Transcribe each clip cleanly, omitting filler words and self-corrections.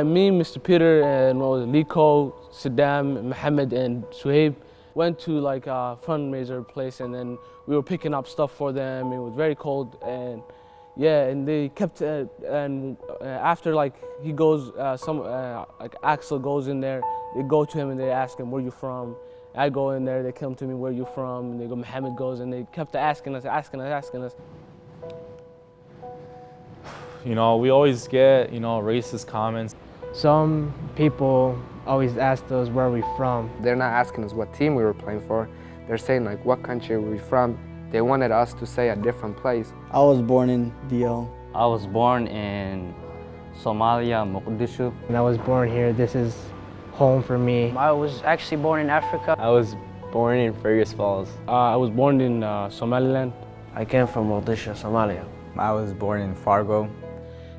Me, Mr. Peter, and Liko, Saddam, Mohammed, and Suhaib went to like a fundraiser place, and then we were picking up stuff for them. It was very cold, and yeah, and they kept after like he goes, like Axel goes in there, they go to him and they ask him, "Where you from?" I go in there, they come to me, "Where you from?" And they go, Mohammed goes, and they kept asking us. You know, we always get, you know, racist comments. Some people always ask us where we're from. They're not asking us what team we were playing for. They're saying like, what country are we from? They wanted us to say a different place. I was born in DL. I was born in Somalia, Mogadishu. And I was born here. This is home for me. I was actually born in Africa. I was born in Fergus Falls. I was born in Somaliland. I came from Mogadishu, Somalia. I was born in Fargo.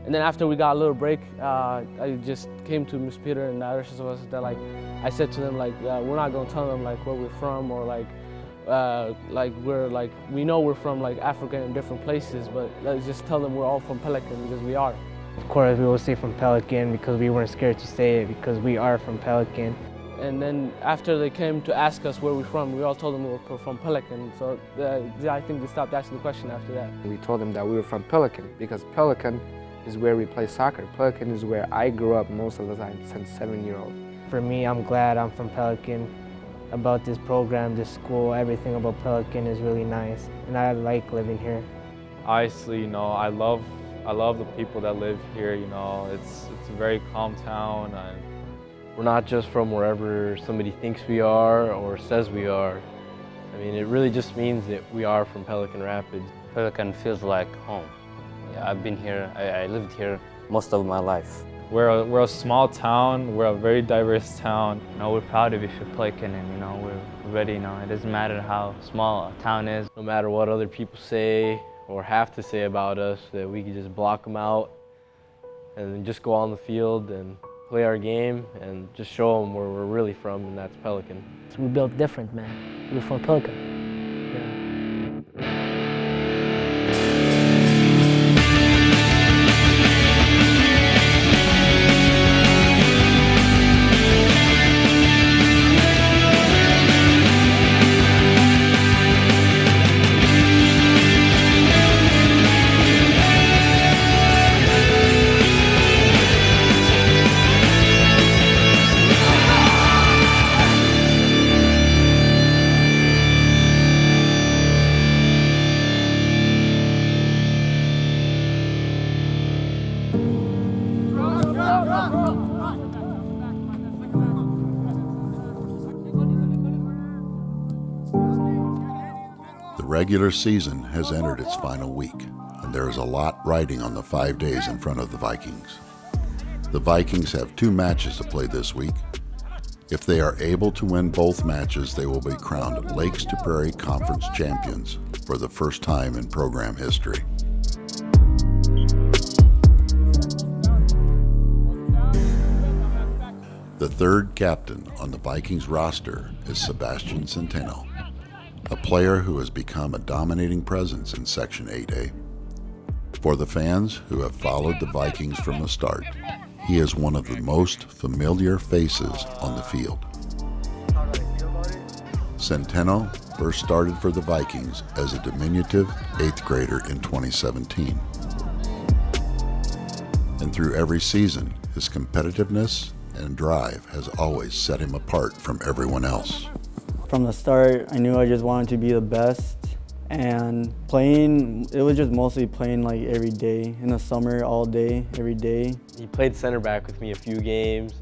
And then after we got a little break, I just came to Ms. Peter and the rest of us that like, I said to them like, we're not gonna tell them like where we're from or like we know we're from like Africa and different places, but let's just tell them we're all from Pelican because we are. Of course, we will say from Pelican because we weren't scared to say it because we are from Pelican. And then after they came to ask us where we're from, we all told them we were from Pelican. So I think they stopped asking the question after that. We told them that we were from Pelican because Pelican is where we play soccer. Pelican is where I grew up most of the time since 7-year-old. For me, I'm glad I'm from Pelican. About this program, this school, everything about Pelican is really nice, and I like living here. Honestly, you know, I love the people that live here. You know, it's a very calm town, and we're not just from wherever somebody thinks we are or says we are. I mean, it really just means that we are from Pelican Rapids. Pelican feels like home. Yeah, I've been here, I lived here most of my life. We're a small town, we're a very diverse town. You know, we're proud to be from Pelican, and you know, we're ready. You know, it doesn't matter how small a town is. No matter what other people say or have to say about us, that we can just block them out and then just go on the field and play our game and just show them where we're really from, and that's Pelican. So we built different, man. We're from Pelican. The regular season has entered its final week, and there is a lot riding on the 5 days in front of the Vikings. The Vikings have 2 matches to play this week. If they are able to win both matches, they will be crowned Lakes to Prairie Conference Champions for the first time in program history. The third captain on the Vikings roster is Sebastian Centeno, a player who has become a dominating presence in Section 8A. For the fans who have followed the Vikings from the start, he is one of the most familiar faces on the field. Centeno first started for the Vikings as a diminutive 8th grader in 2017. And through every season, his competitiveness and drive has always set him apart from everyone else. From the start, I knew I just wanted to be the best, and playing, it was just mostly playing like every day. In the summer, all day, every day. He played center back with me a few games.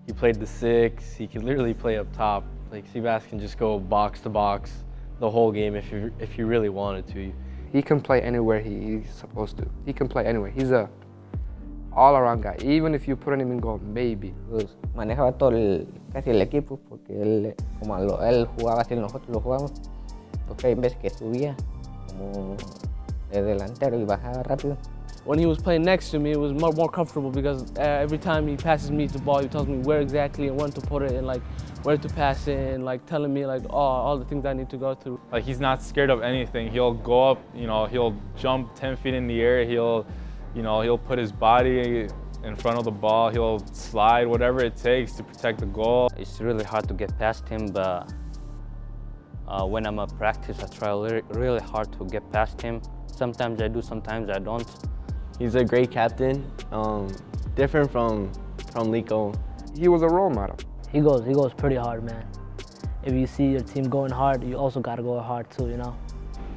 He played the 6. He could literally play up top. Like, Sebastian can just go box to box the whole game if you really wanted to. He can play anywhere he's supposed to. He can play anywhere. He's a all-around guy. Even if you put him in goal, maybe. Manejaba todo casi el equipo porque él, como él jugaba así, nosotros lo jugamos, porque hay veces que subía como de delantero y bajaba rápido. When he was playing next to me, it was more comfortable because every time he passes me the ball, he tells me where exactly and when to put it and like where to pass it and like telling me like all the things I need to go through. Like, he's not scared of anything. He'll go up, you know, he'll jump 10 feet in the air. He'll put his body in front of the ball. He'll slide, whatever it takes to protect the goal. It's really hard to get past him, but when I'm at practice, I try really hard to get past him. Sometimes I do, sometimes I don't. He's a great captain, different from Lico. He was a role model. He goes pretty hard, man. If you see your team going hard, you also gotta go hard too, you know?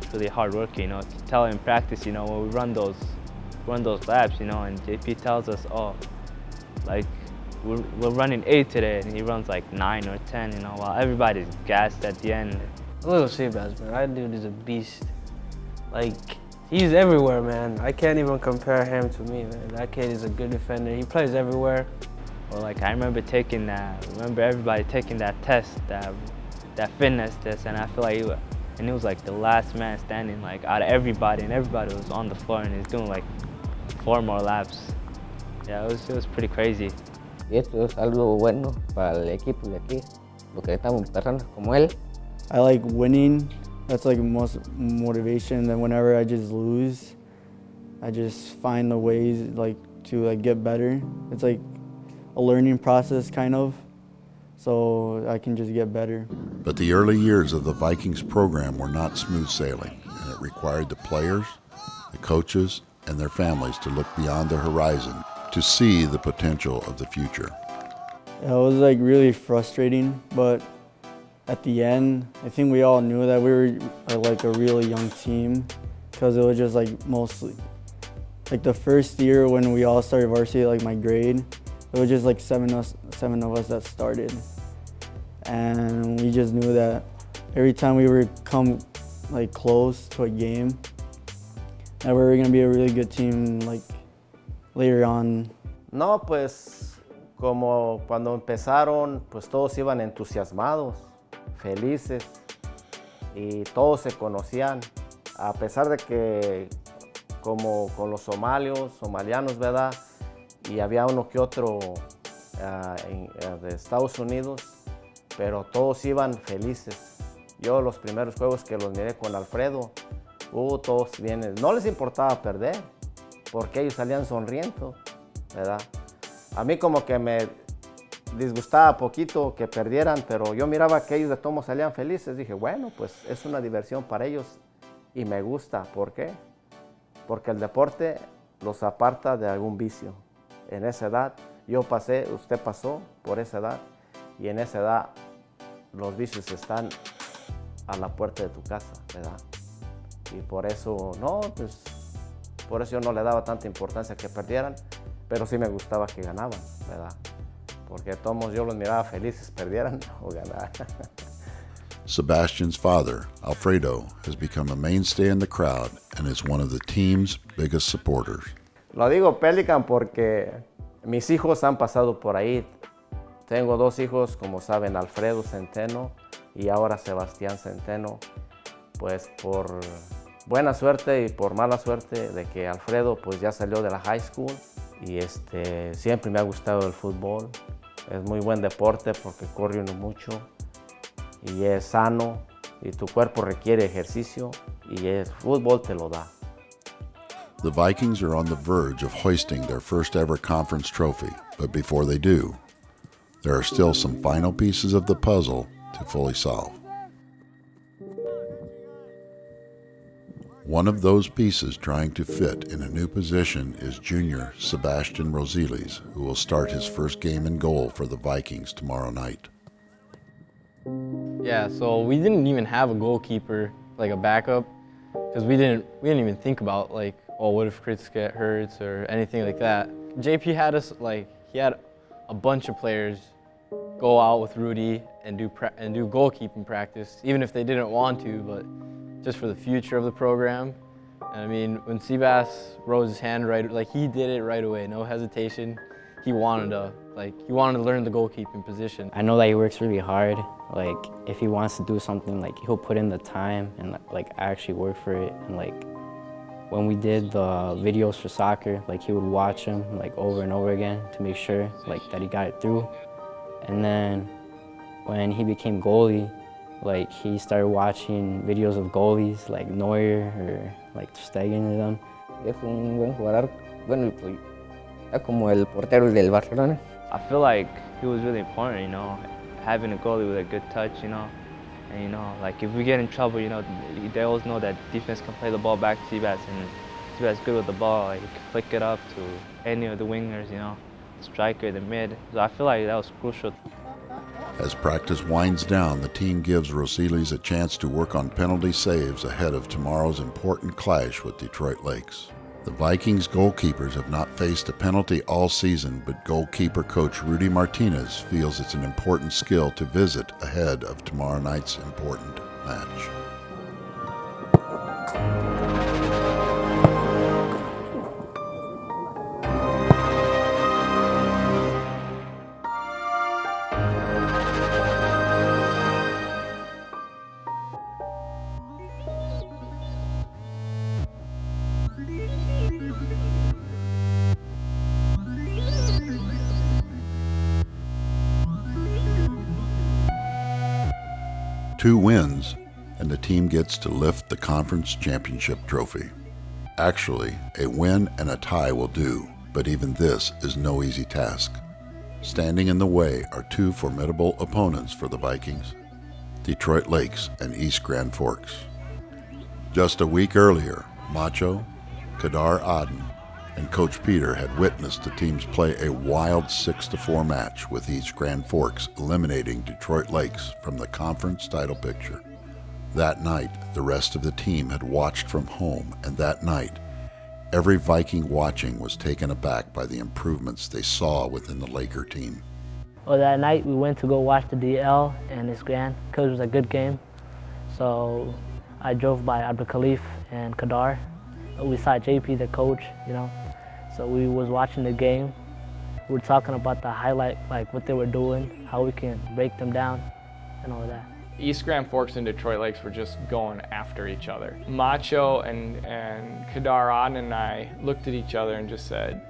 It's really hard work, you know. To tell him in practice, you know, when we run those laps, you know, and JP tells us, oh, like, we're running 8 today, and he runs like 9 or 10, you know, while everybody's gassed at the end. Little Seabass, man, that dude is a beast. Like, he's everywhere, man. I can't even compare him to me, man. That kid is a good defender. He plays everywhere. Or like, I remember everybody taking that test, that fitness test, and I feel like he was like the last man standing, like, out of everybody, and everybody was on the floor, and he's doing like 4 more laps. Yeah, it was pretty crazy. Y esto es algo bueno para el equipo de aquí, porque estamos personas como él. I like winning. That's like most motivation. Then whenever I just lose, I just find the ways like to like get better. It's like a learning process kind of, so I can just get better. But the early years of the Vikings program were not smooth sailing, and it required the players, the coaches, and their families to look beyond the horizon to see the potential of the future. Yeah, it was like really frustrating, but at the end, I think we all knew that we were like a really young team, because it was just like mostly, like the first year when we all started varsity, like my grade, it was just like seven of us that started. And we just knew that every time we were come like close to a game, that we were gonna be a really good team like later on. No, pues como cuando empezaron, pues todos iban entusiasmados, felices, y todos se conocían, a pesar de que como con los somalianos, ¿verdad? Y había uno que otro de Estados Unidos, pero todos iban felices. Yo los primeros juegos que los miré con Alfredo, todos vienen, no les importaba perder, porque ellos salían sonriendo, ¿verdad? A mí como que me disgustaba poquito que perdieran, pero yo miraba que ellos de todos salían felices. Dije, bueno, pues es una diversión para ellos y me gusta. ¿Por qué? Porque el deporte los aparta de algún vicio. En esa edad, yo pasé, usted pasó por esa edad, y en esa edad los vicios están a la puerta de tu casa, ¿verdad? Y por eso, pues, por eso yo no le daba tanta importancia que perdieran, pero sí me gustaba que ganaban, ¿verdad? Porque todos yo los miraba felices, perdieran o ganaran. Sebastian's father, Alfredo, has become a mainstay in the crowd and is one of the team's biggest supporters. Lo digo Pelican porque mis hijos han pasado por ahí. Tengo 2 hijos, como saben, Alfredo Centeno y ahora Sebastián Centeno. Pues por buena suerte y por mala suerte de que Alfredo pues ya salió de la high school, y siempre me ha gustado el fútbol. Es muy buen deporte porque corre uno mucho y es sano, y tu cuerpo requiere ejercicio, y el fútbol te lo da. The Vikings are on the verge of hoisting their first ever conference trophy, but before they do, there are still some final pieces of the puzzle to fully solve. One of those pieces trying to fit in a new position is junior Sebastian Rosiles, who will start his first game in goal for the Vikings tomorrow night. Yeah, so we didn't even have a goalkeeper, like a backup, because we didn't even think about like, oh, what if Chris get hurt or anything like that. JP had us like, he had a bunch of players go out with Rudy and do goalkeeping practice, even if they didn't want to, but just for the future of the program. And I mean, when Seabass rose his hand he did it right away, no hesitation. He wanted to learn the goalkeeping position. I know that he works really hard. Like, if he wants to do something, like, he'll put in the time and like actually work for it. And like, when we did the videos for soccer, like, he would watch them like over and over again to make sure like that he got it through. And then when he became goalie, like, he started watching videos of goalies like Neuer or like Stegen and them. Es un buen jugador. Bueno, pues Está como el portero del Barcelona. I feel like he was really important, you know, having a goalie with a good touch, you know. And, you know, like if we get in trouble, you know, they always know that defense can play the ball back to Seabass, and Seabass good with the ball. Like, he can flick it up to any of the wingers, you know, the striker, the mid. So I feel like that was crucial. As practice winds down, the team gives Rosiles a chance to work on penalty saves ahead of tomorrow's important clash with Detroit Lakes. The Vikings goalkeepers have not faced a penalty all season, but goalkeeper coach Rudy Martinez feels it's an important skill to visit ahead of tomorrow night's important match. Two wins, and the team gets to lift the conference championship trophy. Actually, a win and a tie will do, but even this is no easy task. Standing in the way are two formidable opponents for the Vikings, Detroit Lakes and East Grand Forks. Just a week earlier, Macho, Kadar Aden, and Coach Peter had witnessed the teams play a wild 6-4 match with East Grand Forks eliminating Detroit Lakes from the conference title picture. That night, the rest of the team had watched from home, and that night, every Viking watching was taken aback by the improvements they saw within the Laker team. Well, that night we went to go watch the DL and East Grand because it was a good game. So I drove by Abdul Khalif and Kadar. We saw JP, the coach, you know. So we was watching the game. We were talking about the highlight, like what they were doing, how we can break them down, and all that. East Grand Forks and Detroit Lakes were just going after each other. Macho and Kadar Aden and I looked at each other and just said,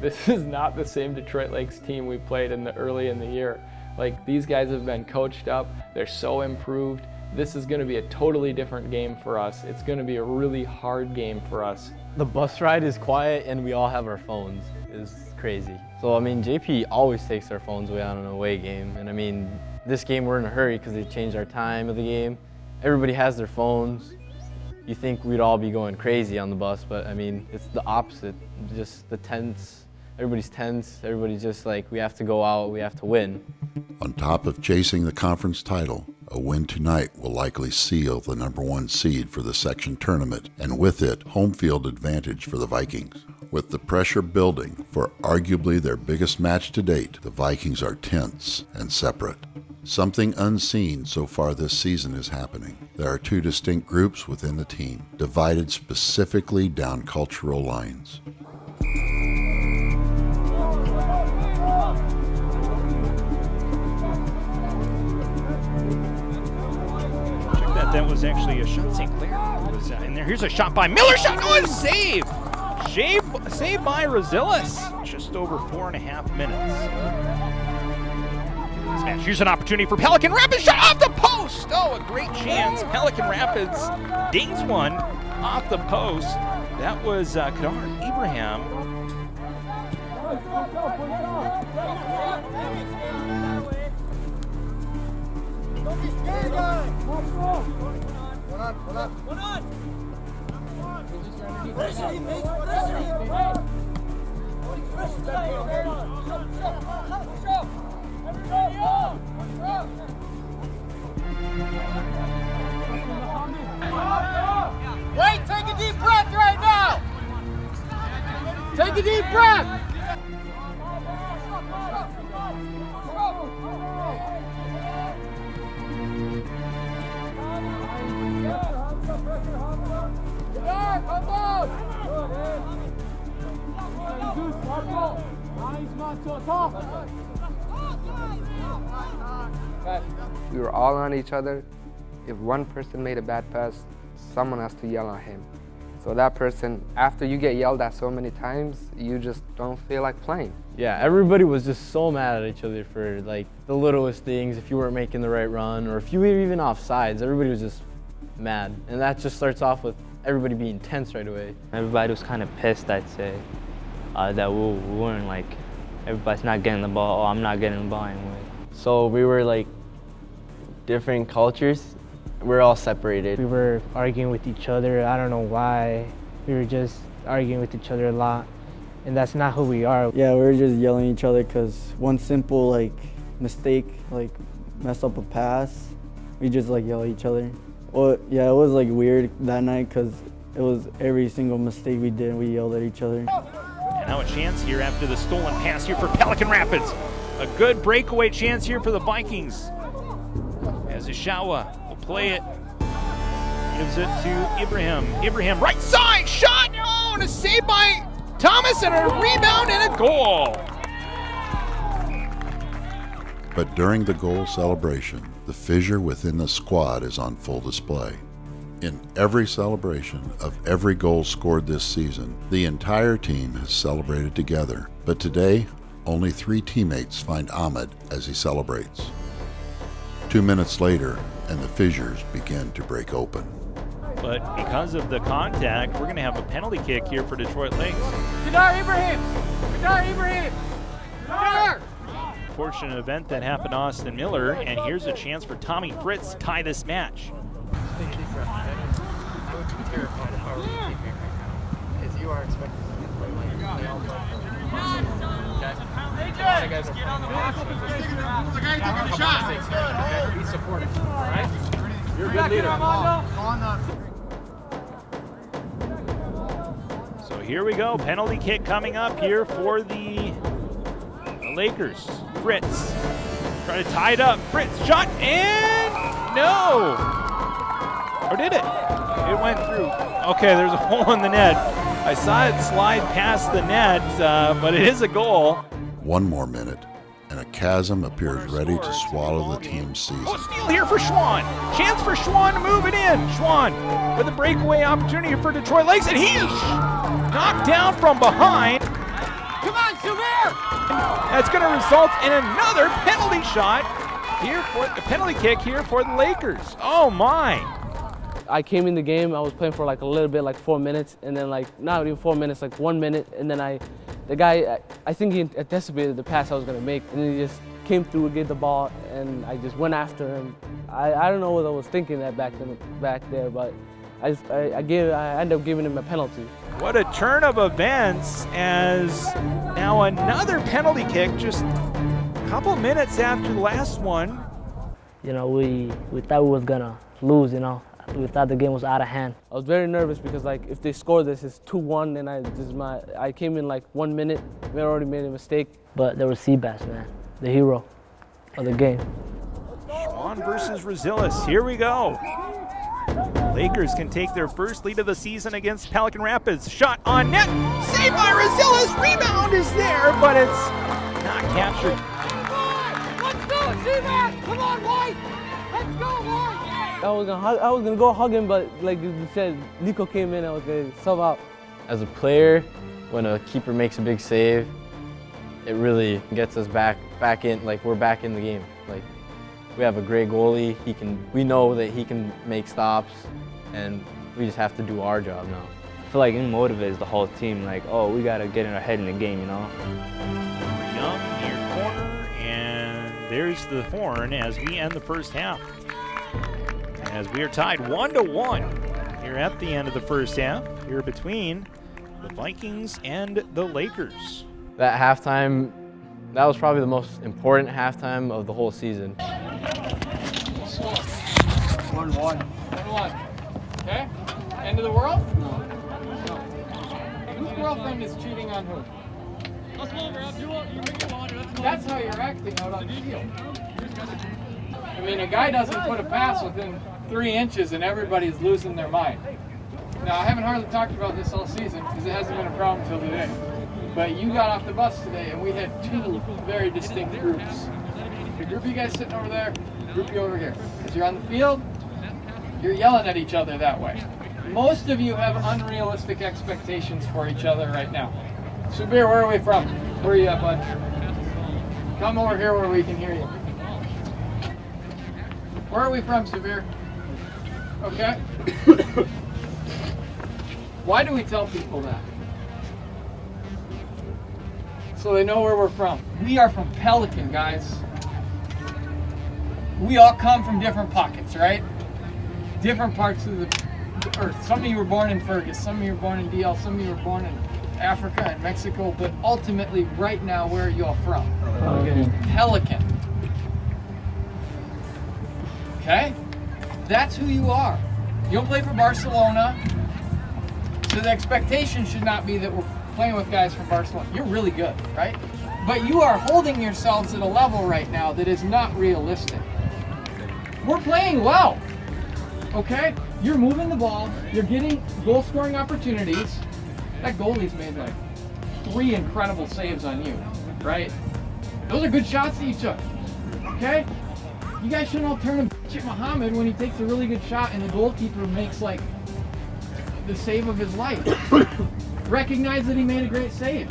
this is not the same Detroit Lakes team we played early in the year. Like, these guys have been coached up, they're so improved. This is going to be a totally different game for us. It's going to be a really hard game for us. The bus ride is quiet and we all have our phones. It's crazy. So, I mean, JP always takes our phones away on an away game. And I mean, this game we're in a hurry because they changed our time of the game. Everybody has their phones. You think we'd all be going crazy on the bus, but I mean, it's the opposite. Just the tense. Everybody's tense. Everybody's just like, we have to go out, we have to win. On top of chasing the conference title, a win tonight will likely seal the #1 seed for the section tournament, and with it, home field advantage for the Vikings. With the pressure building for arguably their biggest match to date, the Vikings are tense and separate. Something unseen so far this season is happening. There are two distinct groups within the team, divided specifically down cultural lines. That was actually a shot. St. Clair was in there. Here's a shot by Miller. Shot. Oh, and save! Save by Rosiles. Just over 4.5 minutes. Smash. Here's an opportunity for Pelican Rapids. Shot off the post. Oh, a great chance. Pelican Rapids dings one off the post. That was Kadar Abraham. Wait, take a deep breath right now. Take a deep breath. We were all on each other. If one person made a bad pass, someone has to yell at him. So that person, after you get yelled at so many times, you just don't feel like playing. Yeah, everybody was just so mad at each other for like the littlest things. If you weren't making the right run or if you were even off sides, everybody was just mad. And that just starts off with everybody being tense right away. Everybody was kind of pissed, I'd say. that we weren't like, everybody's not getting the ball, oh, I'm not getting the ball anyway. So we were like different cultures. We're all separated. We were arguing with each other. I don't know why. We were just arguing with each other a lot. And that's not who we are. Yeah, we were just yelling at each other because one simple like mistake, like mess up a pass, we just like yell at each other. Well, yeah, it was like weird that night because it was every single mistake we did, we yelled at each other. And now a chance here after the stolen pass here for Pelican Rapids. A good breakaway chance here for the Vikings. As Ishawa will play it. Gives it to Ibrahim. Ibrahim, right side, shot! Oh, and a save by Thomas and a rebound and a goal. But during the goal celebration, the fissure within the squad is on full display. In every celebration of every goal scored this season, the entire team has celebrated together. But today, only 3 teammates find Ahmed as he celebrates. 2 minutes later, and the fissures begin to break open. But because of the contact, we're going to have a penalty kick here for Detroit Lakes. Kadar Ibrahim! Kadar Ibrahim! Kadar! Fortunate event that happened to Austin Miller, and here's a chance for Tommy Fritz to tie this match. Take a deep breath. I would be terrified if I were keeping right now, because you are expected to play like they all play. Okay? A lot of guys are playing the box. The guy taking the shot. Be supportive, all right? You're a good leader. So here we go, penalty kick coming up here for the Lakers. Fritz, try to tie it up. Fritz, shot, and no! Or did it? It went through. Okay, there's a hole in the net. I saw it slide past the net, but it is a goal. 1 more minute, and a chasm appears ready to swallow the team's season. Oh, steal here for Schwann. Chance for Schwann to move it in. Schwann with a breakaway opportunity for Detroit Lakes, and he's knocked down from behind. Come on, Sylvain! That's going to result in another penalty shot here for a penalty kick here for the Lakers. Oh my! I came in the game, I was playing for like a little bit, like 4 minutes, and then like not even 4 minutes, like 1 minute, and then the guy, I think he anticipated the pass I was gonna make, and he just came through and get the ball, and I just went after him. I don't know what I was thinking back there, but I ended up giving him a penalty. What a turn of events, as now another penalty kick just a couple minutes after the last one. You know, we thought we was gonna lose, you know. We thought the game was out of hand. I was very nervous because like if they score this, it's 2-1, and I came in like 1 minute, we already made a mistake. But there was Seabass, man, the hero of the game. Schwann versus Rezilis, here we go. Lakers can take their first lead of the season against Pelican Rapids. Shot on net, saved by Rezilis, rebound is there, but it's not captured. Let's go, Seabass! Come on, White! Let's go, White! I was gonna go hug him, but like you said, Nico came in, I was gonna sub out. As a player, when a keeper makes a big save, it really gets us back in, like we're back in the game. Like we have a great goalie, we know that he can make stops, and we just have to do our job now. I feel like it motivates the whole team, like, oh, we gotta get in our head in the game, you know? Young near corner, and there's the horn as we end the first half. As we are tied 1-1 here at the end of the first half, here between the Vikings and the Lakers. That halftime, that was probably the most important halftime of the whole season. 1-1. 1-1. Okay? End of the world? No. Whose girlfriend is cheating on who? That's how you're acting out on the field. I mean, a guy doesn't put a pass within 3 inches and everybody's losing their mind. Now, I haven't hardly talked about this all season because it hasn't been a problem until today. But you got off the bus today and we had 2 very distinct groups. The group of you guys sitting over there, the group of you over here. As you're on the field, you're yelling at each other that way. Most of you have unrealistic expectations for each other right now. Subir, where are we from? Where are you at, bud? Come over here where we can hear you. Where are we from, Subir? Okay. Why do we tell people that? so they know where we're from. We are from Pelican, guys. We all come from different pockets, right? Different parts of the earth. Some of you were born in Fergus, some of you were born in DL, some of you were born in Africa and Mexico, but ultimately, right now, where are you all from? Pelican. Okay? That's who you are. You don't play for Barcelona, so the expectation should not be that we're playing with guys from Barcelona. You're really good, right? But you are holding yourselves at a level right now that is not realistic. We're playing well, okay? You're moving the ball, you're getting goal-scoring opportunities. That goalie's made like 3 incredible saves on you, right? Those are good shots that you took, okay? You guys shouldn't all turn and bitch at Muhammad when he takes a really good shot and the goalkeeper makes like the save of his life. Recognize that he made a great save.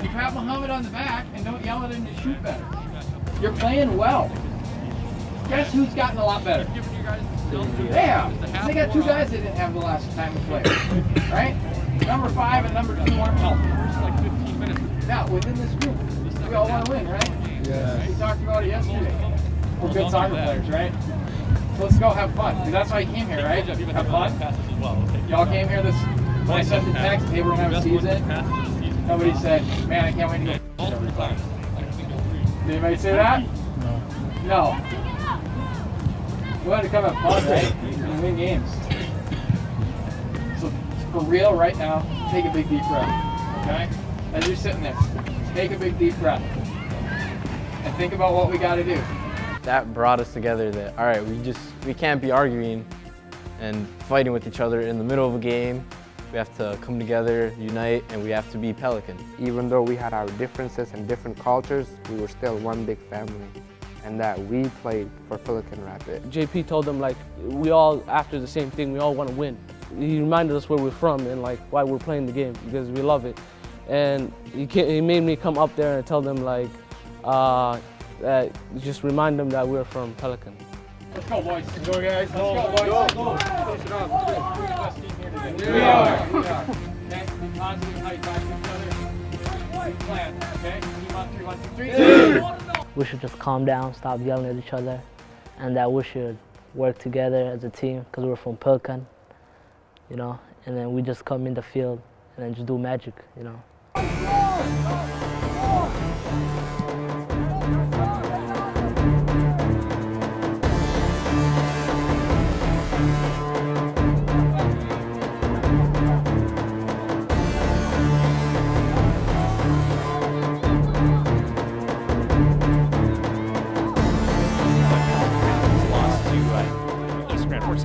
You pat Muhammad on the back and don't yell at him to shoot better. You're playing well. Guess who's gotten a lot better? Yeah, they got 2 guys they didn't have the last time we played, right? Number 5 and number 2 aren't healthy. Now, within this group, we all want to win, right? Yeah. We talked about it yesterday. We're good soccer players, right? So let's go have fun. Because that's why you came here, right? Have fun? Y'all came here when I sent the text, hey, we're going to have a season. Nobody said, man, I can't wait to go every time. Did anybody say that? No. We wanted to come have fun, right? And win games. So for real, right now, take a big deep breath, okay? As you're sitting there, take a big deep breath. And think about what we got to do. That brought us together that, all right, we can't be arguing and fighting with each other in the middle of a game. We have to come together, unite, and we have to be Pelican. Even though we had our differences and different cultures, we were still one big family. And that we played for Pelican Rapid. JP told them like, we all after the same thing, we all want to win. He reminded us where we're from and like why we're playing the game, because we love it. And he made me come up there and tell them like, that just remind them that we're from Pelican. Let's go, boys. Let's go, guys. Let's go, boys. Let's go. Finish it off. We're the best team here today. We are. Okay, be positive in how you talk to each other. Big plan, okay? Team on 3, 1, 2, 3. We should just calm down, stop yelling at each other, and that we should work together as a team because we're from Pelican, you know, and then we just come in the field and then just do magic, you know.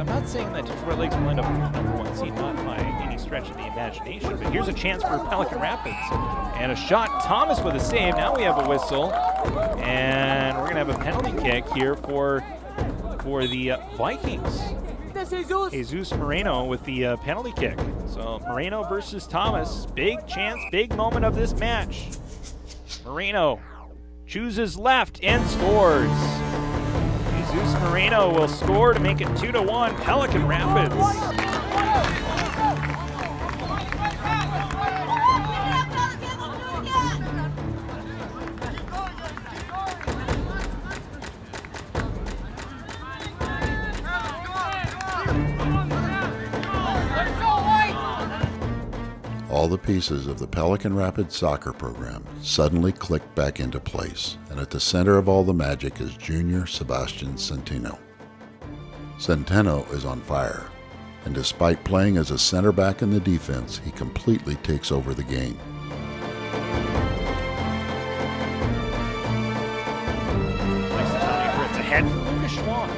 I'm not saying that Detroit Lakes will end up with the #1 seed, not by any stretch of the imagination, but here's a chance for Pelican Rapids. And a shot, Thomas with a save. Now we have a whistle, and we're gonna have a penalty kick here for the Vikings. Jesus Moreno with the penalty kick. So Moreno versus Thomas, big chance, big moment of this match. Moreno chooses left and scores. Jesus Moreno will score to make it 2-1, Pelican Rapids. All the pieces of the Pelican Rapids soccer program suddenly click back into place, and at the center of all the magic is junior Sebastian Centeno. Centeno is on fire, and despite playing as a center back in the defense, he completely takes over the game. Nice time for it to head to Schwan.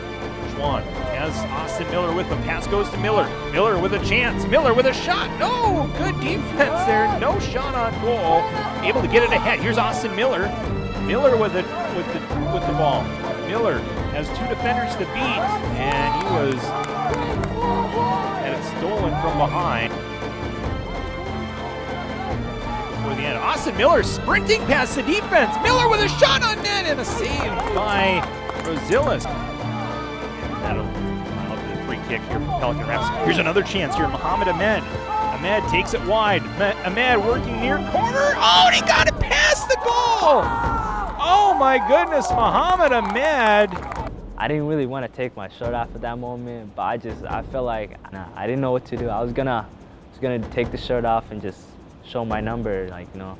Schwan has Austin Miller with him. Pass goes to Miller. Miller with a chance. Miller with a shot. No, good defense there. No shot on goal. Able to get it ahead. Here's Austin Miller. Miller with the ball. Miller has 2 defenders to beat, and he had it stolen from behind. Before the end, Austin Miller sprinting past the defense. Miller with a shot on net and a save by Rosillas. That'll allow the free kick here from Pelican Rapids. Here's another chance here, Mohamed Ahmed. Ahmed takes it wide. Ahmed working near corner. Oh, and he got it past the goal. Oh my goodness, Muhammad Ahmed. I didn't really want to take my shirt off at that moment, but I felt like I didn't know what to do. I was gonna take the shirt off and just show my number, like, you know,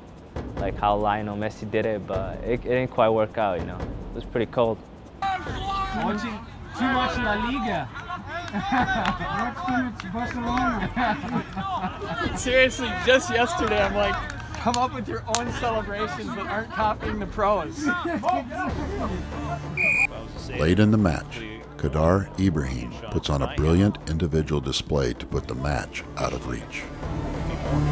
like how Lionel Messi did it, but it didn't quite work out, you know. It was pretty cold. Watching too much La Liga. Watch too much Barcelona. Seriously, just yesterday I'm like, come up with your own celebrations that aren't copying the pros. Late in the match, Kadar Ibrahim puts on a brilliant individual display to put the match out of reach.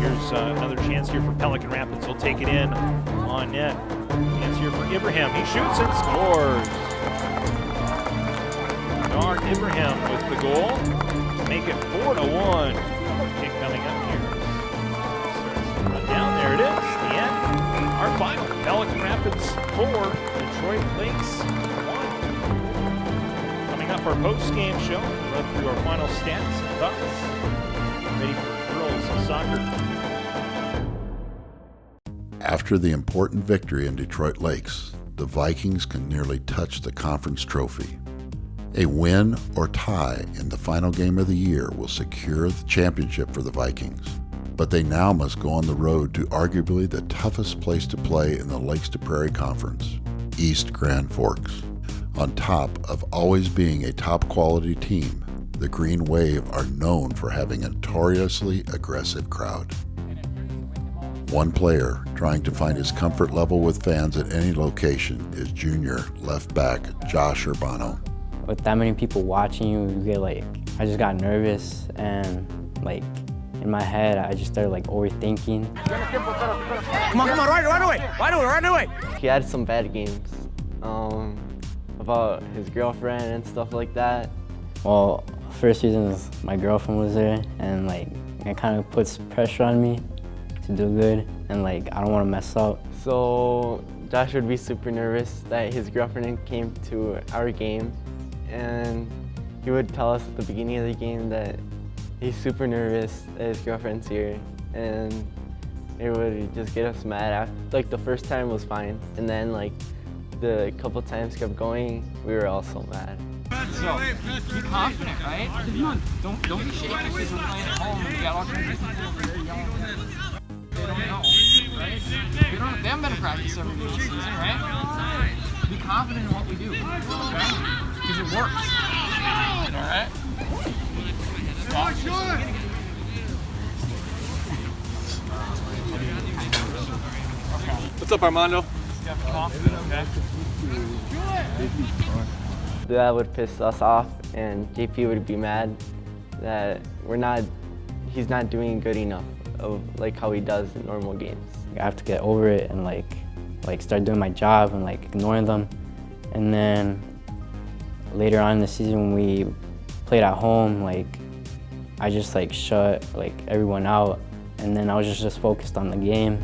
Here's another chance here for Pelican Rapids. He'll take it in on net. Chance here for Ibrahim. He shoots and scores. Kadar Ibrahim with the goal to make it 4-1. Kick coming up here. Run down, there it is. The end. Our final, Pelican Rapids 4, Detroit Lakes 1. Coming up, our post-game show. We'll run through our final stats and thoughts. Ready for girls soccer. After the important victory in Detroit Lakes, the Vikings can nearly touch the conference trophy. A win or tie in the final game of the year will secure the championship for the Vikings. But they now must go on the road to arguably the toughest place to play in the Lakes to Prairie Conference, East Grand Forks. On top of always being a top quality team, the Green Wave are known for having a notoriously aggressive crowd. One player trying to find his comfort level with fans at any location is junior left back Josh Urbano. With that many people watching you, I just got nervous, and in my head, I just started overthinking. Come on, run away. He had some bad games about his girlfriend and stuff like that. Well, first reason is my girlfriend was there, and it kind of puts pressure on me to do good, and I don't want to mess up. So Josh would be super nervous that his girlfriend came to our game, and he would tell us at the beginning of the game that he's super nervous that his girlfriend's here, and it would just get us mad. The first time was fine, and then the couple times kept going, we were all so mad. So, be confident, right? Don't be shaky because we're playing at home and we got all kinds of people over there yelling. They don't know, right? They haven't been to practice every day this season, right? Be confident in what we do, okay? Because it works. All right? What's up, Armando? That would piss us off, and JP would be mad that he's not doing good enough of how he does in normal games. I have to get over it and start doing my job and ignoring them. And then later on in the season when we played at home, I just shut everyone out, and then I was just focused on the game.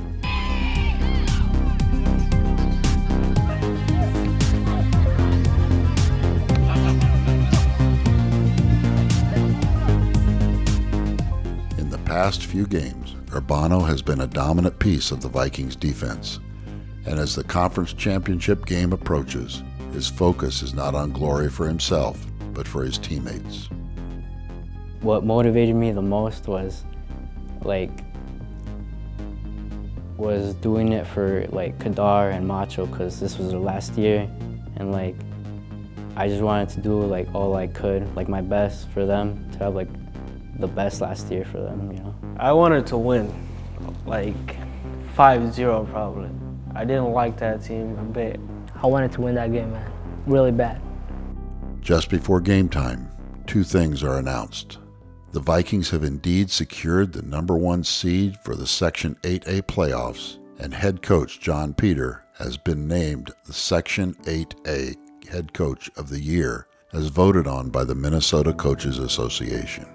In the past few games, Urbano has been a dominant piece of the Vikings defense, and as the conference championship game approaches, his focus is not on glory for himself, but for his teammates. What motivated me the most was doing it for Kadar and Macho, because this was their last year, and I just wanted to do all I could, my best for them, to have the best last year for them, you know. I wanted to win, 5-0 probably. I didn't like that team a bit. I wanted to win that game, man, really bad. Just before game time, two things are announced. The Vikings have indeed secured the #1 seed for the Section 8A playoffs, and head coach John Peter has been named the Section 8A Head Coach of the Year, as voted on by the Minnesota Coaches Association.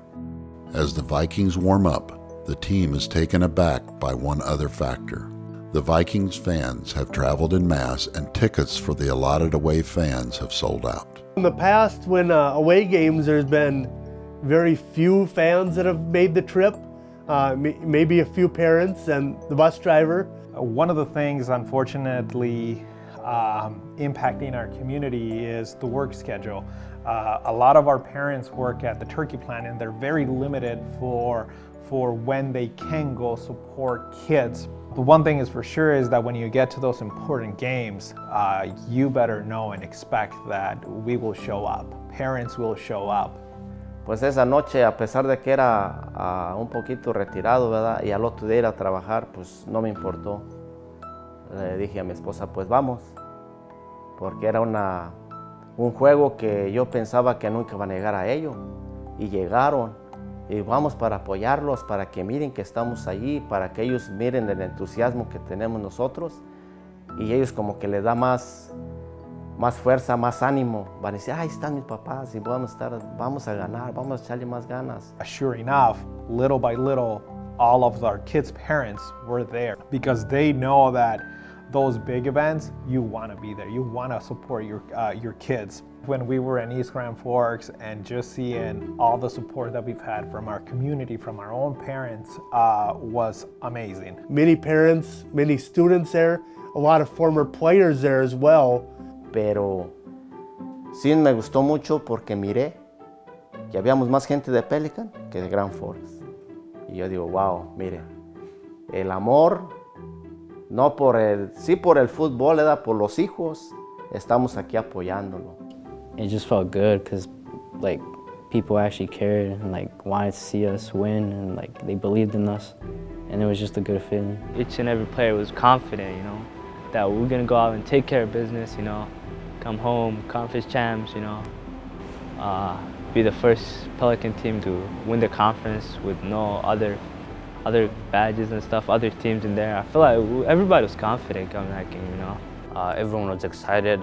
As the Vikings warm up, the team is taken aback by one other factor. The Vikings fans have traveled en masse, and tickets for the allotted away fans have sold out. In the past, when away games, there's been very few fans that have made the trip, maybe a few parents and the bus driver. One of the things, unfortunately, impacting our community is the work schedule. A lot of our parents work at the turkey plant and they're very limited for when they can go support kids. The one thing is for sure is that when you get to those important games, you better know and expect that we will show up. Parents will show up. Pues esa noche, a pesar de que era un poquito retirado, ¿verdad? Y al otro día ir a trabajar, pues no me importó. Le dije a mi esposa, pues vamos, porque era un juego que yo pensaba que nunca iban a llegar a ello. Y llegaron, y vamos para apoyarlos, para que miren que estamos allí, para que ellos miren el entusiasmo que tenemos nosotros. Y ellos como que les da más fuerza, más ánimo. Van a decir, ahí están mis papás y vamos a ganar, vamos a echarle más ganas. Sure enough, little by little, all of our kids' parents were there because they know that those big events, you want to be there. You want to support your kids. When we were in East Grand Forks and just seeing all the support that we've had from our community, from our own parents, was amazing. Many parents, many students there, a lot of former players there as well. Pero sí me gustó mucho porque miré que habíamos más gente de Pelican que de Grand Forks. Y yo digo, wow, mire, el amor, no sí por el fútbol, por los hijos, estamos aquí apoyándolo. It just felt good because like people actually cared and like wanted to see us win and like they believed in us, and it was just a good feeling. Each and every player was confident, you know, that we're gonna go out and take care of business, you know, come home, conference champs, you know, be the first Pelican team to win the conference with no other badges and stuff, other teams in there. I feel like everybody was confident coming that game, you know. Everyone was excited.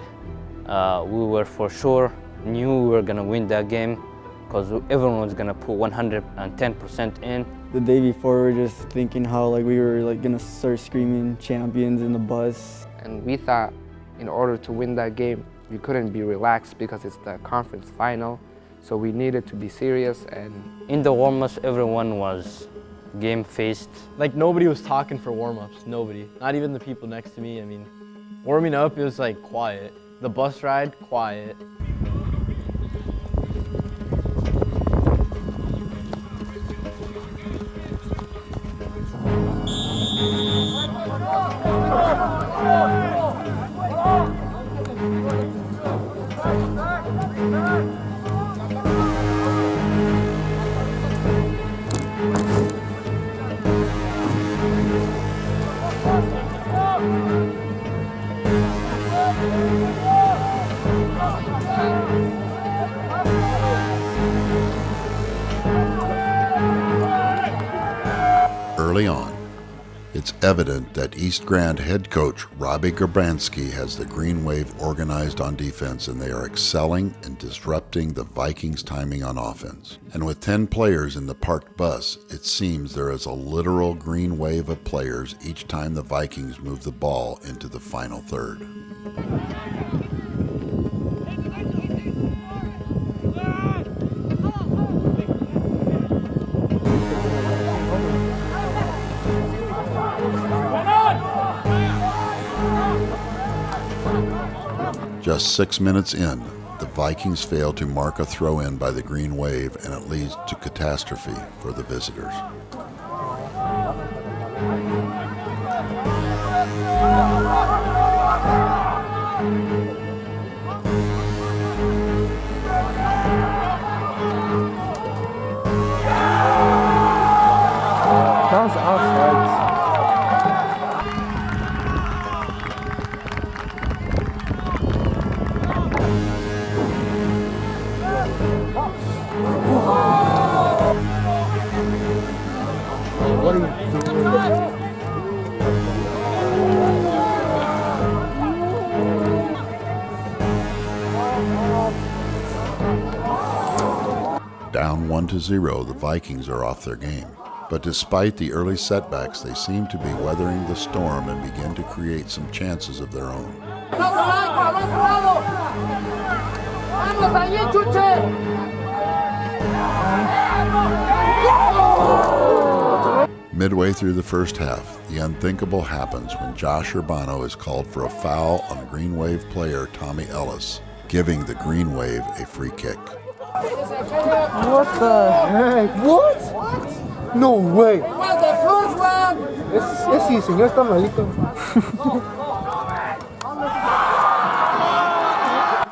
We were for sure knew we were gonna win that game because everyone was gonna put 110% in. The day before, we were just thinking how like we were like gonna start screaming champions in the bus. And we thought in order to win that game, we couldn't be relaxed because it's the conference final. So we needed to be serious. And in the warm-ups, everyone was game-faced. Like nobody was talking for warm-ups, nobody. Not even the people next to me. I mean, warming up, it was like quiet. The bus ride, quiet. Early on, it's evident that East Grand head coach Robbie Grabransky has the Green Wave organized on defense, and they are excelling and disrupting the Vikings' timing on offense. And with 10 players in the parked bus, it seems there is a literal green wave of players each time the Vikings move the ball into the final third. Just 6 minutes in, the Vikings fail to mark a throw-in by the Green Wave, and it leads to catastrophe for the visitors. That was offsides. What are you doing? Down 1-0, the Vikings are off their game. But despite the early setbacks, they seem to be weathering the storm and begin to create some chances of their own. Midway through the first half, the unthinkable happens when Josh Urbano is called for a foul on Green Wave player Tommy Ellis, giving the Green Wave a free kick. What the heck? What? No way. Ese señor está malito.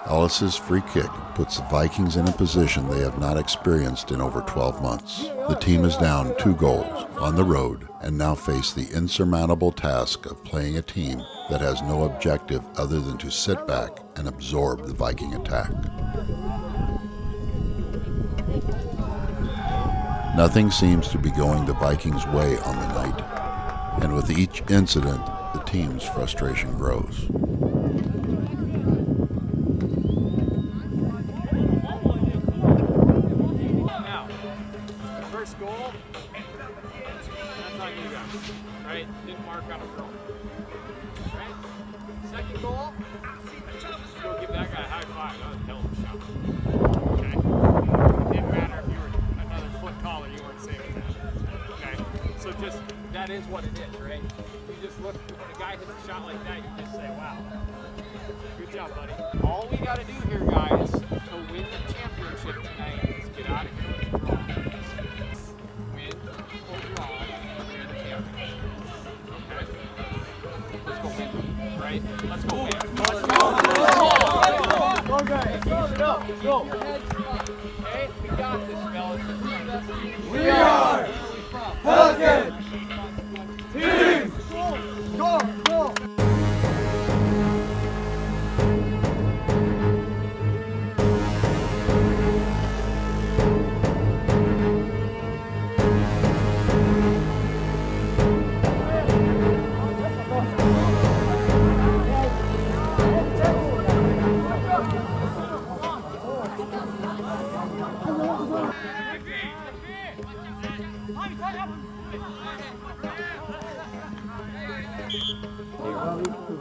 Ellis's free kick puts the Vikings in a position they have not experienced in over 12 months. The team is down 2 goals on the road and now face the insurmountable task of playing a team that has no objective other than to sit back and absorb the Viking attack. Nothing seems to be going the Vikings' way on the night, and with each incident, the team's frustration grows. Now, first goal, that's on you guys, right? Didn't mark on a throw. Right? Second goal, go give that guy a high five. That was a hell of a shot. Okay? Didn't matter if you were another foot taller, you weren't saving that. Okay? So just, that is what it is, right? You just look, when a guy hits a shot like that, you just say, wow. Good job, buddy. All we got to do here, guys, to win the championship tonight is get out of here with a draw. Win or draw, we're the champions. Okay? Let's go win, right? Let's go win. Let's go. Go, guys. Keep it up. Let's go. Okay? We got this, fellas. We are Pelican Team. Go, go.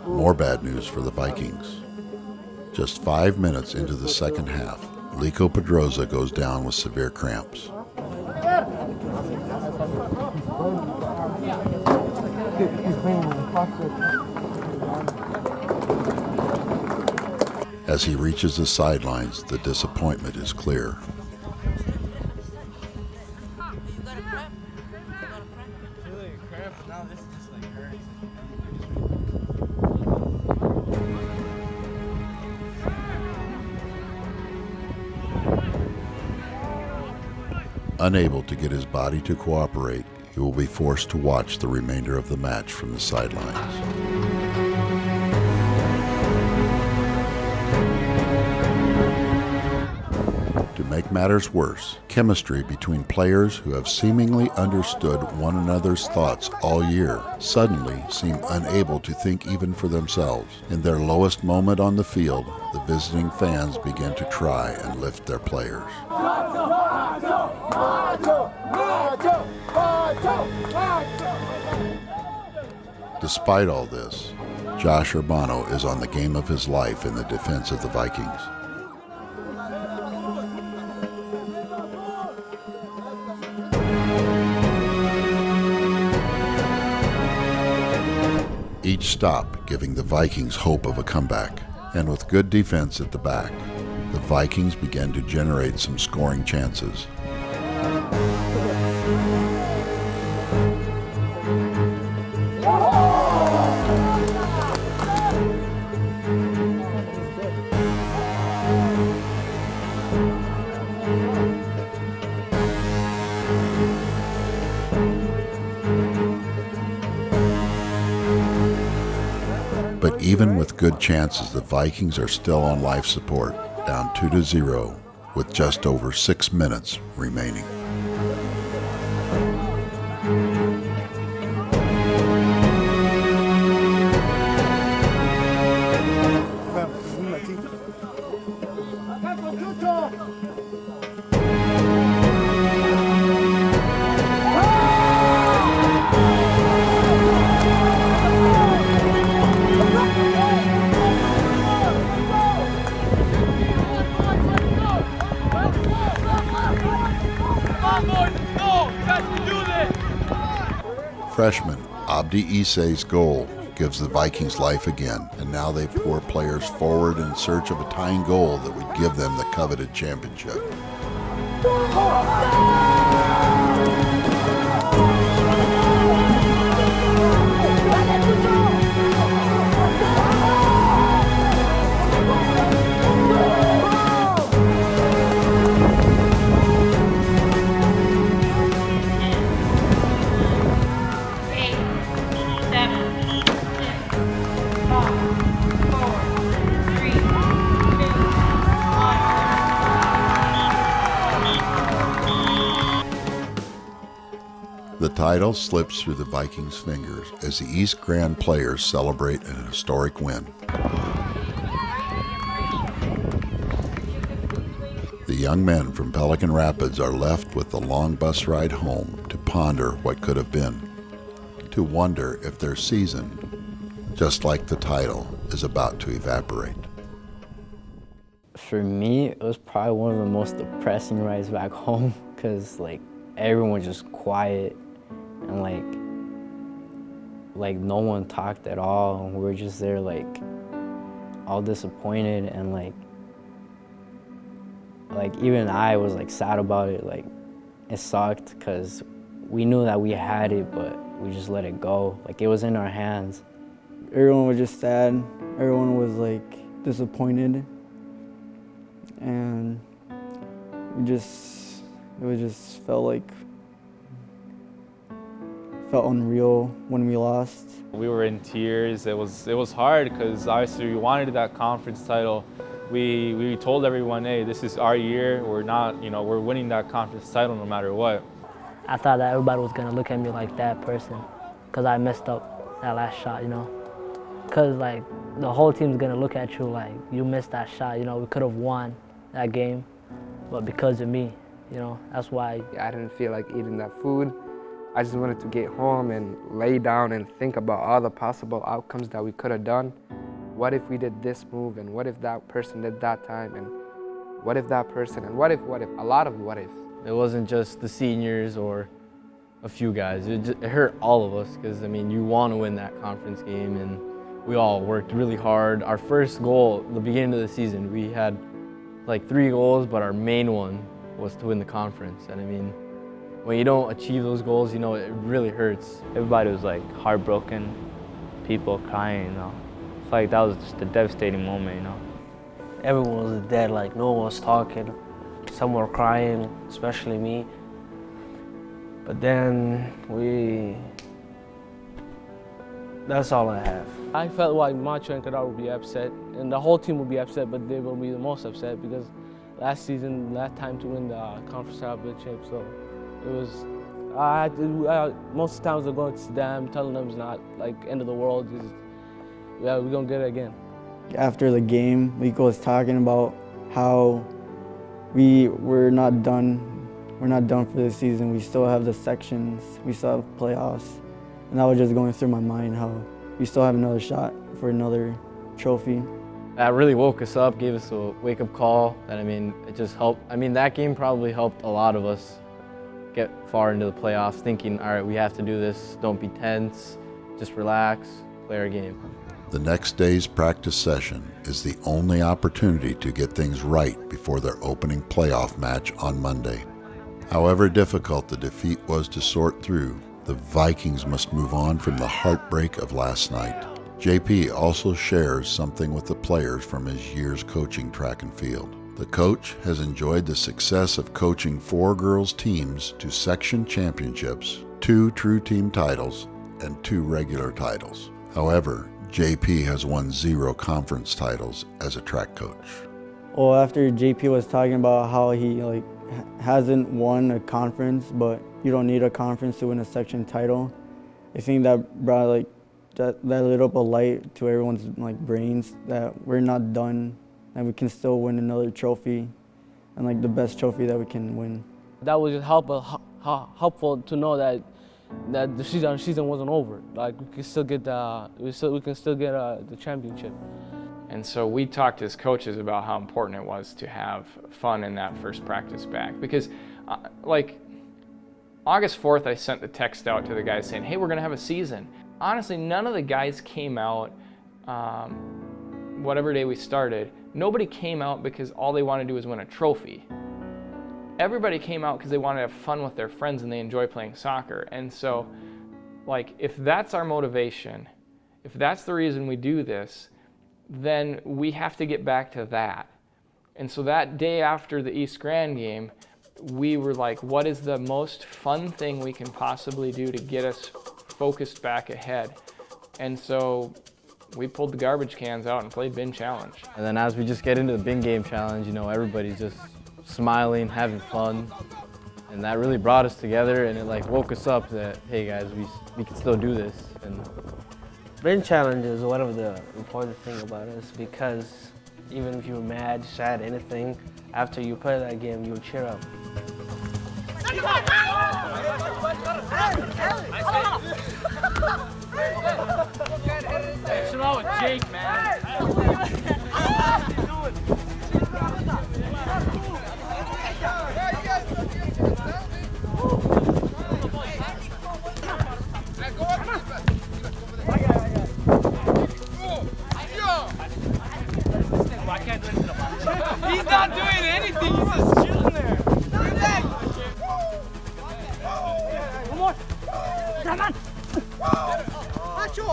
More bad news for the Vikings. Just 5 minutes into the second half, Lico Pedroza goes down with severe cramps. As he reaches the sidelines, the disappointment is clear. Unable to get his body to cooperate, he will be forced to watch the remainder of the match from the sidelines. To make matters worse, chemistry between players who have seemingly understood one another's thoughts all year suddenly seem unable to think even for themselves. In their lowest moment on the field, the visiting fans begin to try and lift their players. Despite all this, Josh Urbano is on the game of his life in the defense of the Vikings. Each stop giving the Vikings hope of a comeback, and with good defense at the back, the Vikings began to generate some scoring chances. But even with good chances, the Vikings are still on life support, down 2-0, with just over 6 minutes remaining. freshman Abdi Isse's goal gives the Vikings life again, and now they pour players forward in search of a tying goal that would give them the coveted championship. The title slips through the Vikings' fingers as the East Grand players celebrate an historic win. The young men from Pelican Rapids are left with the long bus ride home to ponder what could have been, to wonder if their season, just like the title, is about to evaporate. For me, it was probably one of the most depressing rides back home because like everyone was just quiet and like no one talked at all. And we were just there like all disappointed and like even I was like sad about it. Like it sucked because we knew that we had it, but we just let it go. Like it was in our hands. Everyone was just sad. Everyone was like disappointed. And it just felt unreal when we lost. We were in tears. It was hard because obviously we wanted that conference title. We told everyone, hey, this is our year. We're not, we're winning that conference title no matter what. I thought that everybody was gonna look at me like that person because I messed up that last shot, Because like the whole team's gonna look at you like you missed that shot. We could have won that game, but because of me, that's why. I didn't feel like eating that food. I just wanted to get home and lay down and think about all the possible outcomes that we could have done. What if we did this move, and what if that person did that time, and what if that person, and what if, a lot of what if. It wasn't just the seniors or a few guys. It hurt all of us because, you want to win that conference game, and we all worked really hard. Our first goal, the beginning of the season, we had like 3 goals, but our main one was to win the conference. And when you don't achieve those goals, it really hurts. Everybody was like heartbroken, people crying, I feel like that was just a devastating moment, Everyone was dead, like no one was talking. Some were crying, especially me. But then that's all I have. I felt like Macho and Kadar would be upset, and the whole team would be upset, but they will be the most upset because last time to win the conference championship, so it was, most times I'm going to them, telling them it's not like end of the world, we're gonna get it again. After the game, Lico was talking about how we're not done. We're not done for this season. We still have the sections. We still have playoffs. And that was just going through my mind how we still have another shot for another trophy. That really woke us up, gave us a wake-up call. That it just helped. That game probably helped a lot of us get far into the playoffs, thinking, all right, we have to do this. Don't be tense. Just relax, play our game. The next day's practice session is the only opportunity to get things right before their opening playoff match on Monday. However difficult the defeat was to sort through, the Vikings must move on from the heartbreak of last night. JP also shares something with the players from his years coaching track and field. The coach has enjoyed the success of coaching 4 girls teams to section championships, 2 true team titles, and 2 regular titles. However, JP has won 0 conference titles as a track coach. Well, after JP was talking about how he hasn't won a conference, but you don't need a conference to win a section title, I think that brought that lit up a light to everyone's brains that we're not done and we can still win another trophy and the best trophy that we can win. That was just helpful to know that the season wasn't over. We can still get the championship. And so we talked as coaches about how important it was to have fun in that first practice back, because August 4th, I sent the text out to the guys saying, hey, we're gonna have a season. Honestly, none of the guys came out, whatever day we started, nobody came out because all they wanted to do was win a trophy. Everybody came out because they wanted to have fun with their friends and they enjoy playing soccer. And so, like, if that's our motivation, if that's the reason we do this, then we have to get back to that. And so that day after the East Grand game, we were like, what is the most fun thing we can possibly do to get us focused back ahead? And so we pulled the garbage cans out and played bin challenge. And then as we just get into the bin game challenge, you know, everybody's just smiling, having fun. And that really brought us together, and it like woke us up that, hey guys, we can still do this. And bin challenge is one of the important things about us, because even if you're mad, sad, anything, after you play that game, you'll cheer up. Chill out with Jake, man. He's not doing anything, he's just chilling there. One more. Come on.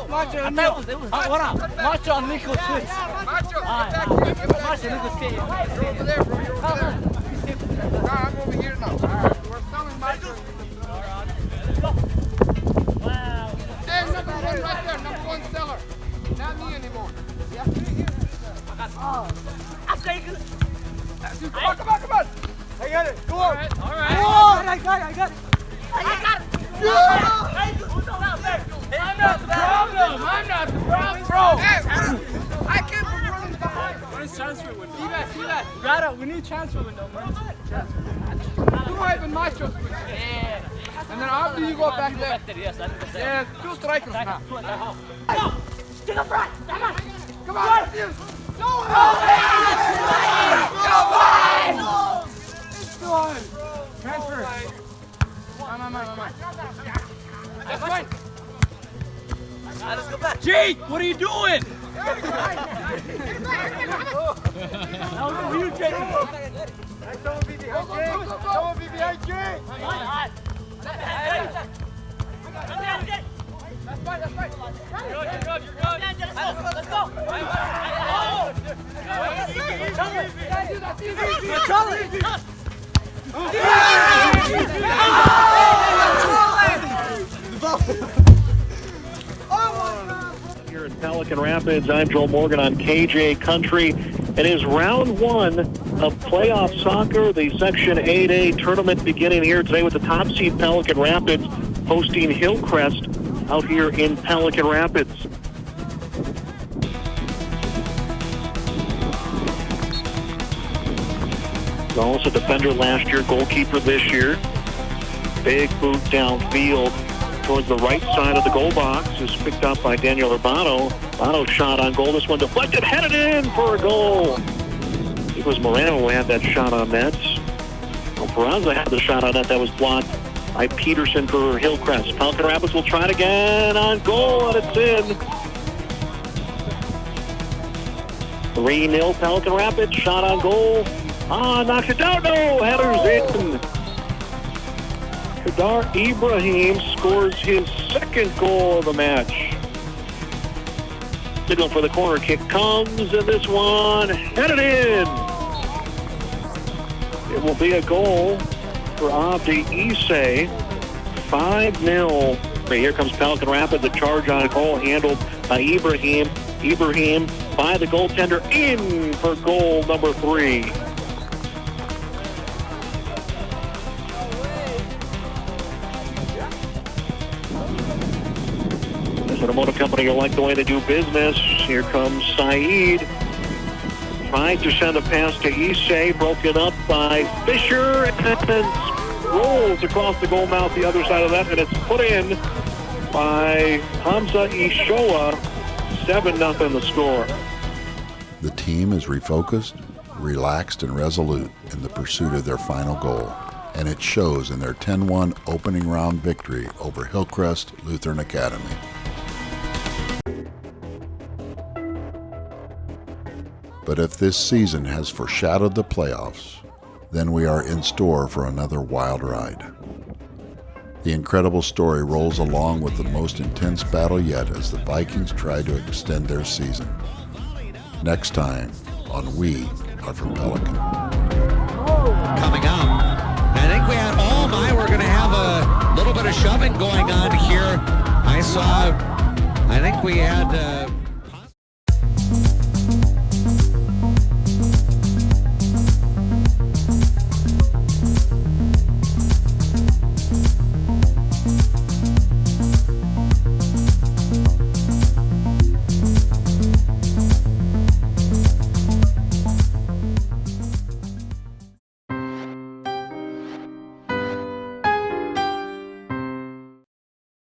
Macho, no. What up? Macho and Nico switch. Macho, Macho, Nico stay. You're over there, bro. You're over there. No, I'm over here now. We're selling Macho. Wow. Hey, number one right there. Number one seller. Not me anymore. Yeah. I'm taking. Come on. I got it. Go on. All right. I got it. I'm not the problem, bro. Hey, I can't be running behind. What is transfer window? See that? We need transfer window, man. You have a Macho switch. Yeah. And then after you go back there. Yes, I think Yes, 2 strikers now. Stick up front. Come on. Come on. Transfer. Come on. That's right. Let's go back. Jake, what are you doing? That was for you, Jake. Someone be behind Jake. That's right. You're good. Let's go. Here in Pelican Rapids, I'm Joel Morgan on KJ Country. It is round 1 of playoff soccer, the Section 8A tournament beginning here today with the top seed Pelican Rapids hosting Hillcrest out here in Pelican Rapids. Also defender last year, goalkeeper this year. Big boot downfield towards the right side of the goal box is picked up by Daniel Urbano. Urbano shot on goal. This one deflected, headed in for a goal. It was Morano who had that shot on net. Well, Peraza had the shot on net that was blocked by Peterson for Hillcrest. Pelican Rapids will try it again on goal, and it's in. 3-0 Pelican Rapids, shot on goal. Knocks it down, no, header's in. Kadar Ibrahim scores his second goal of the match. Signal for the corner kick comes, and this one headed in. It will be a goal for Abdi Isse. 5-0. Here comes Pelican Rapids, the charge on a goal handled by Ibrahim. Ibrahim by the goaltender, in for goal number 3. The motor company will like the way they do business. Here comes Saeed. Trying to send a pass to Isse, broken up by Fisher, and rolls across the goal mouth the other side of that, and it's put in by Hamza Ishoa. 7-0 the score. The team is refocused, relaxed, and resolute in the pursuit of their final goal, and it shows in their 10-1 opening round victory over Hillcrest Lutheran Academy. But if this season has foreshadowed the playoffs, then we are in store for another wild ride. The incredible story rolls along with the most intense battle yet as the Vikings try to extend their season. Next time on We Are from Pelican. Coming up, I think we had, oh my, we're going to have a little bit of shoving going on here. I think we had